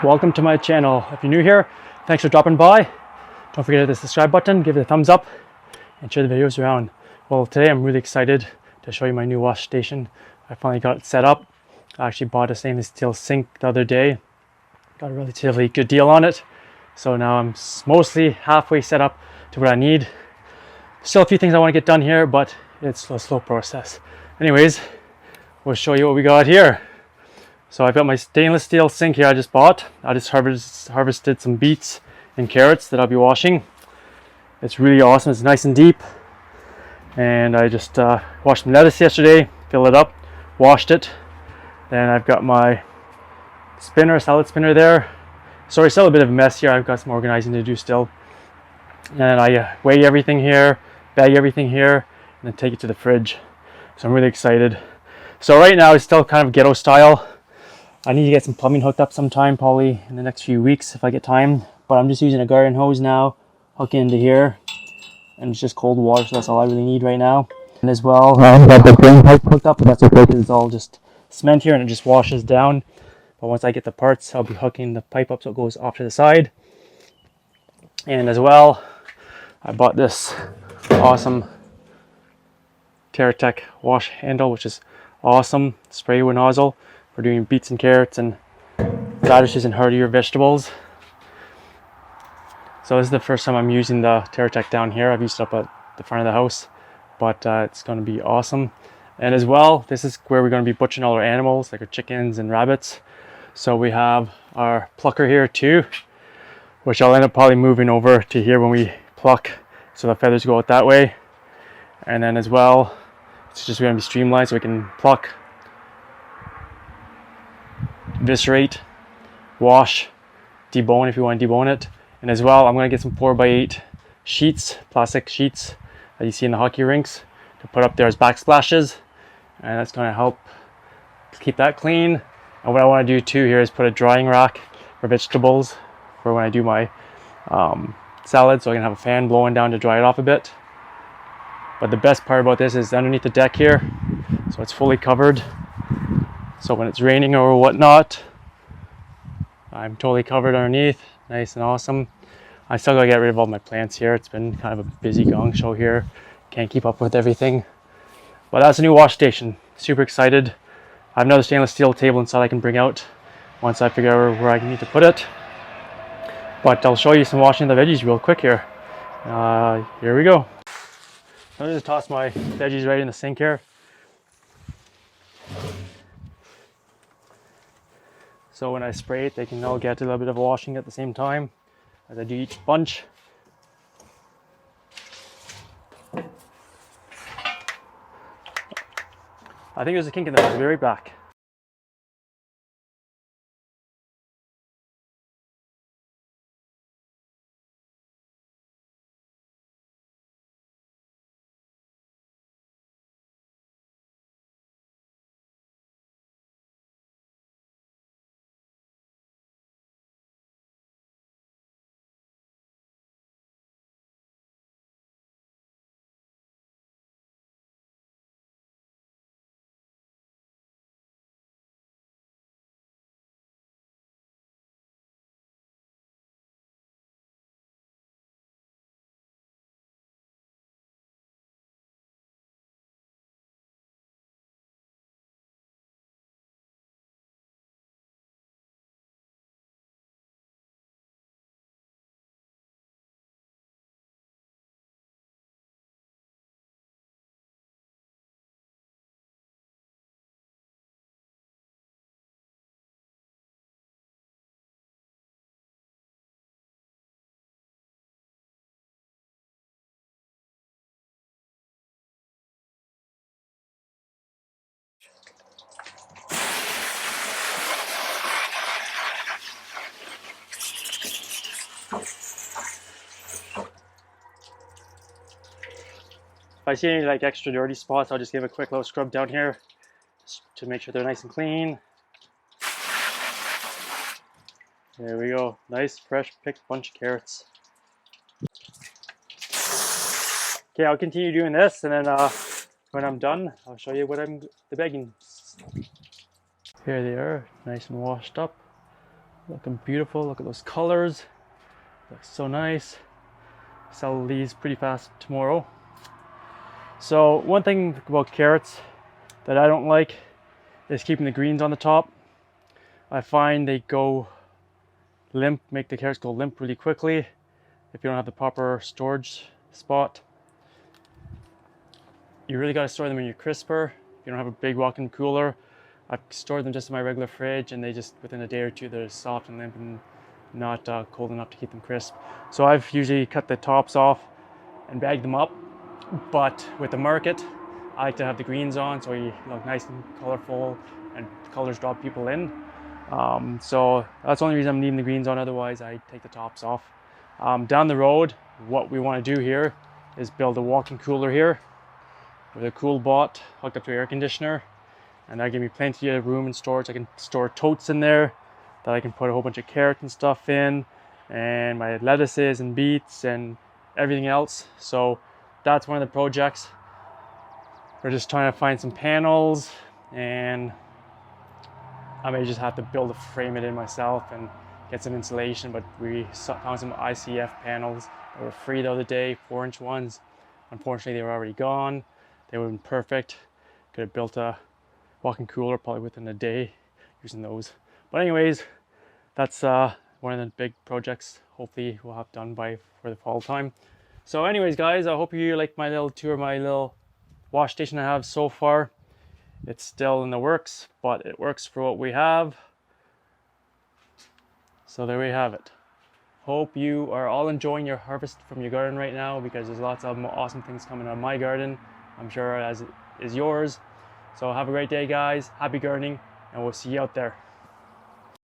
Welcome to my channel. If you're new here, thanks for dropping by. Don't forget to hit the subscribe button, give it a thumbs up, and share the videos around. Well, today I'm really excited to show you my new wash station. I finally got it set up. I actually bought a stainless steel sink the other day. Got a relatively good deal on it. So now I'm mostly halfway set up to what I need. Still a few things I want to get done here, but it's a slow process. Anyways, we'll show you what we got here. So I've got my stainless steel sink here I just bought. I just harvested some beets and carrots that I'll be washing. It's really awesome. It's nice and deep. And I just washed some lettuce yesterday, filled it up, washed it. Then I've got my salad spinner there. Sorry, still a bit of a mess here. I've got some organizing to do still. And I weigh everything here, bag everything here, and then take it to the fridge. So I'm really excited. So right now it's still kind of ghetto style. I need to get some plumbing hooked up sometime, probably in the next few weeks if I get time. But I'm just using a garden hose now, hooking into here. And it's just cold water, so that's all I really need right now. And as well, I've got the drain pipe hooked up, but that's okay because it's all just cement here and it just washes down. But once I get the parts, I'll be hooking the pipe up so it goes off to the side. And as well, I bought this awesome Teratek wash handle, which is awesome. Spray with nozzle for doing beets and carrots and radishes and hardier vegetables. So this is the first time I'm using the Teratek down here. I've used it up at the front of the house, but it's going to be awesome. And as well, this is where we're going to be butchering all our animals, like our chickens and rabbits. So we have our plucker here too, which I'll end up probably moving over to here when we pluck, so the feathers go out that way. And then as well, it's just going to be streamlined so we can pluck, eviscerate, wash, debone if you want to debone it. And as well, I'm going to get some 4x8 sheets, plastic sheets that you see in the hockey rinks to put up there as backsplashes, and that's going to help keep that clean. And what I want to do too here is put a drying rack for vegetables for when I do my salad, so I can have a fan blowing down to dry it off a bit. But the best part about this is underneath the deck here, so it's fully covered. So when it's raining or whatnot, I'm totally covered underneath. Nice and awesome. I still gotta get rid of all my plants here. It's been kind of a busy gong show here. Can't keep up with everything. But that's a new wash station. Super excited. I have another stainless steel table inside I can bring out once I figure out where I need to put it. But I'll show you some washing the veggies real quick here. Here we go. I'll just toss my veggies right in the sink here. So when I spray it, they can all get a little bit of washing at the same time as I do each bunch. I think there's a kink in there. I'll be right back. If I see any like extra dirty spots, I'll just give a quick little scrub down here to make sure they're nice and clean. There we go. Nice, fresh picked bunch of carrots. Okay, I'll continue doing this, and then when I'm done, I'll show you what the bagging. Here they are, nice and washed up. Looking beautiful. Look at those colors. Looks so nice. Sell these pretty fast tomorrow. So one thing about carrots that I don't like is keeping the greens on the top. I find they go limp, make the carrots go limp really quickly if you don't have the proper storage spot. You really got to store them in your crisper. If you don't have a big walk-in cooler, I've stored them just in my regular fridge, and they just, within a day or two, they're soft and limp and not cold enough to keep them crisp. So I've usually cut the tops off and bagged them up. But with the market, I like to have the greens on so you look nice and colorful and the colors draw people in. So that's the only reason I'm leaving the greens on, otherwise I take the tops off. Down the road, what we want to do here is build a walk-in cooler here with a cool bot hooked up to air conditioner, and that gives me plenty of room and storage. I can store totes in there that I can put a whole bunch of carrots and stuff in, and my lettuces and beets and everything else. So that's one of the projects. We're just trying to find some panels, and I may just have to frame it in myself and get some insulation, but we found some ICF panels that were free the other day, 4-inch ones. Unfortunately, they were already gone. They would have been perfect. Could have built a walk-in cooler probably within a day using those. But anyways, that's one of the big projects hopefully we'll have done for the fall time. So anyways, guys, I hope you like my little tour, my little wash station I have so far. It's still in the works, but it works for what we have. So there we have it. Hope you are all enjoying your harvest from your garden right now, because there's lots of awesome things coming out of my garden. I'm sure as is yours. So have a great day, guys. Happy gardening, and we'll see you out there.